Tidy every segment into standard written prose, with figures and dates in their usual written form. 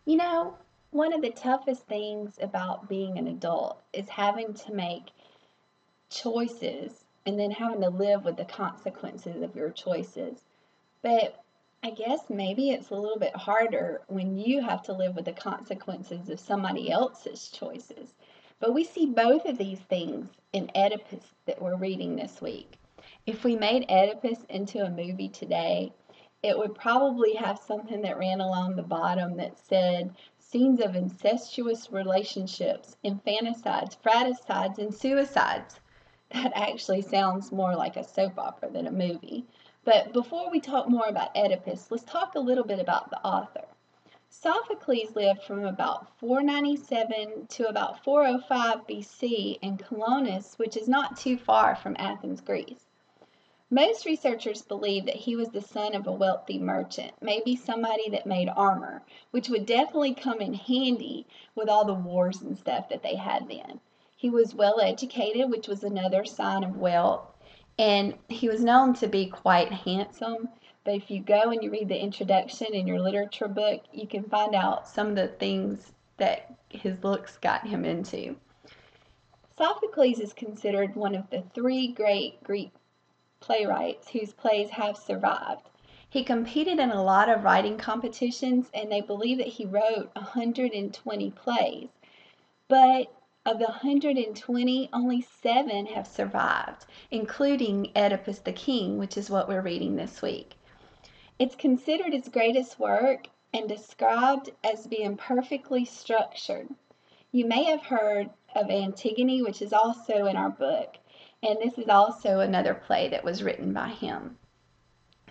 You know, one of the toughest things about being an adult is having to make choices and then having to live with the consequences of your choices. But I guess maybe it's a little bit harder when you have to live with the consequences of somebody else's choices. But we see both of these things in Oedipus that we're reading this week. If we made Oedipus into a movie today, it would probably have something that ran along the bottom that said scenes of incestuous relationships, infanticides, fratricides, and suicides. That actually sounds more like a soap opera than a movie. But before we talk more about Oedipus, let's talk a little bit about the author. Sophocles lived from about 497 to about 405 BC in Colonus, which is not too far from Athens, Greece. Most researchers believe that he was the son of a wealthy merchant, maybe somebody that made armor, which would definitely come in handy with all the wars and stuff that they had then. He was well educated, which was another sign of wealth, and he was known to be quite handsome. But if you go and you read the introduction in your literature book, you can find out some of the things that his looks got him into. Sophocles is considered one of the three great Greek playwrights whose plays have survived. He competed in a lot of writing competitions, and they believe that he wrote 120 plays. But of the 120, only 7 have survived, including Oedipus the King, which is what we're reading this week. It's considered his greatest work and described as being perfectly structured. You may have heard of Antigone, which is also in our book, and this is also another play that was written by him.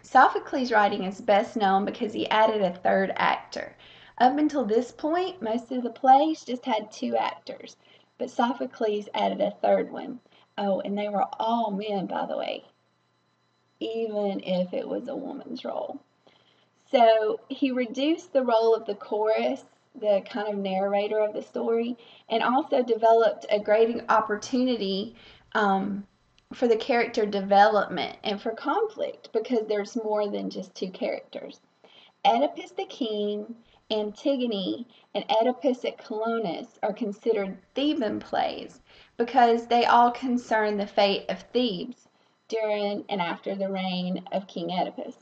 Sophocles' writing is best known because he added a third actor. Up until this point, most of the plays just had 2 actors, but Sophocles added a third one. Oh, and they were all men, by the way, even if it was a woman's role. So he reduced the role of the chorus, the kind of narrator of the story, and also developed a great opportunity for the character development and for conflict because there's more than just 2 characters. Oedipus the King, Antigone, and Oedipus at Colonus are considered Theban plays because they all concern the fate of Thebes during and after the reign of King Oedipus.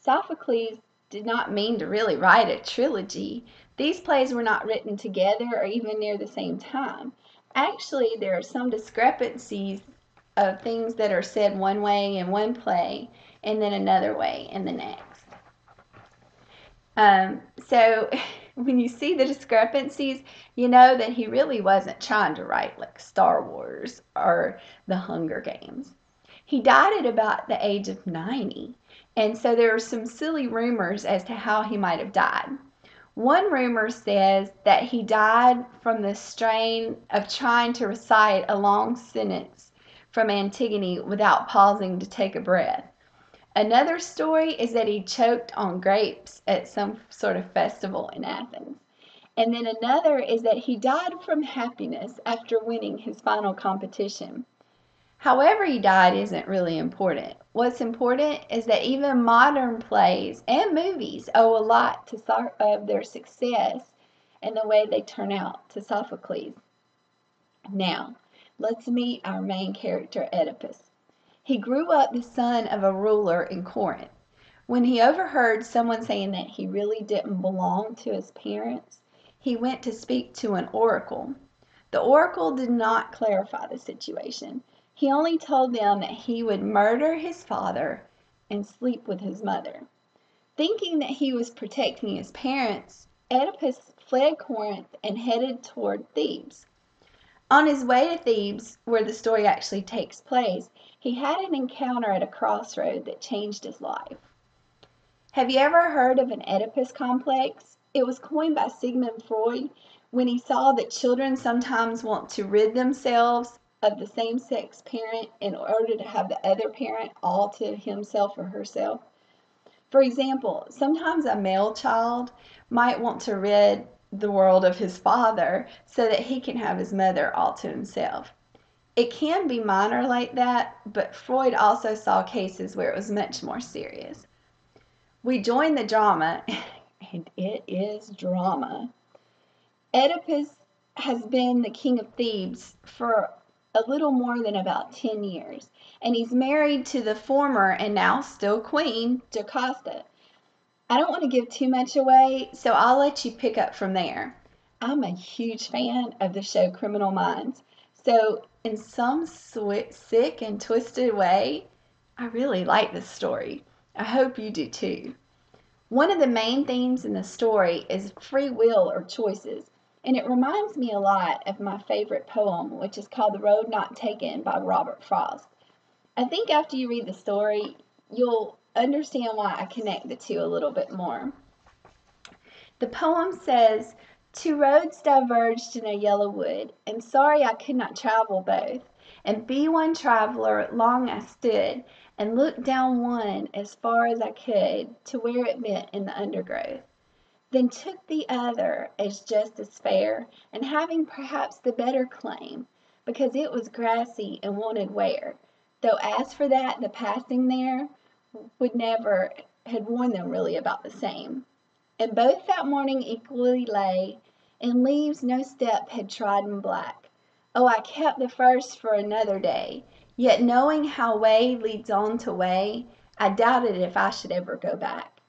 Sophocles did not mean to really write a trilogy. These plays were not written together or even near the same time. Actually, there are some discrepancies of things that are said one way in one play and then another way in the next. So when you see the discrepancies, you know that he really wasn't trying to write like Star Wars or The Hunger Games. He died at about the age of 90, and so there are some silly rumors as to how he might have died. One rumor says that he died from the strain of trying to recite a long sentence from Antigone without pausing to take a breath. Another story is that he choked on grapes at some sort of festival in Athens. And then another is that he died from happiness after winning his final competition. However he died isn't really important. What's important is that even modern plays and movies owe a lot of their success and the way they turn out to Sophocles. Now, let's meet our main character, Oedipus. He grew up the son of a ruler in Corinth. When he overheard someone saying that he really didn't belong to his parents, he went to speak to an oracle. The oracle did not clarify the situation. He only told them that he would murder his father and sleep with his mother. Thinking that he was protecting his parents, Oedipus fled Corinth and headed toward Thebes. On his way to Thebes, where the story actually takes place, he had an encounter at a crossroad that changed his life. Have you ever heard of an Oedipus complex? It was coined by Sigmund Freud when he saw that children sometimes want to rid themselves of the same-sex parent in order to have the other parent all to himself or herself. For example, sometimes a male child might want to rid the world of his father so that he can have his mother all to himself. It can be minor like that, but Freud also saw cases where it was much more serious. We join the drama and it is drama. Oedipus has been the king of Thebes for a little more than about 10 years, and he's married to the former and now still queen, Jocasta. I don't want to give too much away, so I'll let you pick up from there. I'm a huge fan of the show Criminal Minds, so in some sick and twisted way, I really like this story. I hope you do too. One of the main themes in the story is free will or choices, and it reminds me a lot of my favorite poem, which is called The Road Not Taken by Robert Frost. I think after you read the story, you'll understand why I connect the two a little bit more. The poem says, "Two roads diverged in a yellow wood, and sorry I could not travel both. And be one traveler, long I stood, and looked down one as far as I could to where it met in the undergrowth. Then took the other as just as fair, and having perhaps the better claim, because it was grassy and wanted wear, though as for that the passing there would never had worn them really about the same. And both that morning equally lay, in leaves no step had trodden black. Oh, I kept the first for another day, yet knowing how way leads on to way, I doubted if I should ever go back.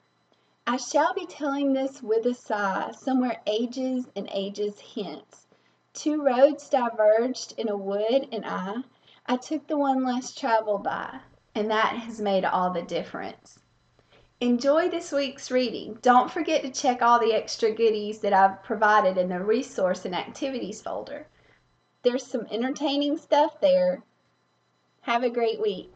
I shall be telling this with a sigh, somewhere ages and ages hence. Two roads diverged in a wood, and I took the one less traveled by, and that has made all the difference." Enjoy this week's reading. Don't forget to check all the extra goodies that I've provided in the resource and activities folder. There's some entertaining stuff there. Have a great week.